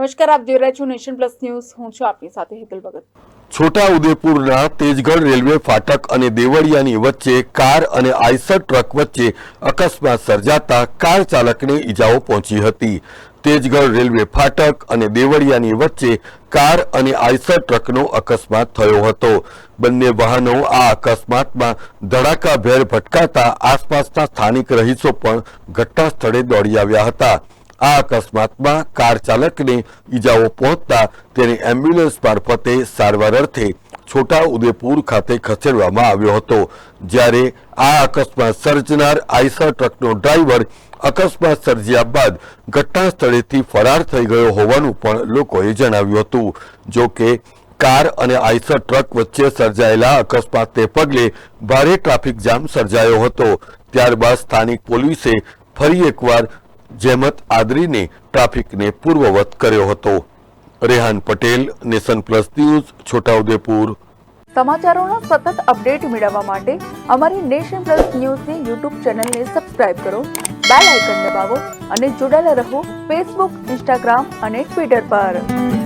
નમસ્કાર, આપ જોઈ રહ્યા છો નેશન પ્લસ ન્યૂઝ. હું છું આપની સાથે હેતલ ભગત. છોટાઉદેપુરના તેજગઢ રેલવે ફાટક અને દેવળિયાની વચ્ચે કાર અને આઈસર ટ્રક વચ્ચે અકસ્માત સર્જાતા કાર ચાલકને ઈજાઓ પહોંચી હતી. તેજગઢ રેલવે ફાટક અને દેવળિયાની વચ્ચે કાર અને આઈસર ટ્રકનો અકસ્માત થયો હતો. બંને વાહનો આ અકસ્માતમાં ધડાકાભેર ભટકાતા આસપાસના સ્થાનિક રહીશો પણ ઘટના સ્થળે દોડી આવ્યા હતા. આ અકસ્માતમાં કાર ચાલકને ઈજાઓ પહોંચતા તેને એમ્બ્યુલન્સ મારફતે સારવાર અર્થે છોટાઉદેપુર ખાતે ખસેડવામાં આવ્યો હતો. જ્યારે આ અકસ્માત સર્જનાર આઈસર ટ્રકનો ડ્રાઈવર અકસ્માત સર્જ્યા બાદ ઘટના સ્થળેથી ફરાર થઈ ગયો હોવાનું પણ લોકોએ જણાવ્યું હતું. જો કે કાર અને આઈસર ટ્રક વચ્ચે સર્જાયેલા અકસ્માતને પગલે ભારે ટ્રાફિક જામ સર્જાયો હતો. ત્યારબાદ સ્થાનિક પોલીસે ફરી એકવાર જહેમત આદરીને ટ્રાફિકને પૂર્વવત કર્યો હતો. Rehan Patel, Nation Plus News, Chhota Udepur. સમાચારોના સતત અપડેટ મેળવવા માટે અમારી નેશન પ્લસ ન્યૂઝની યુટ્યુબ ચેનલને સબસ્ક્રાઇબ કરો, બેલ આઇકન દબાવો અને જોડાયેલા રહો ફેસબુક, ઇન્સ્ટાગ્રામ અને ટ્વિટર પર.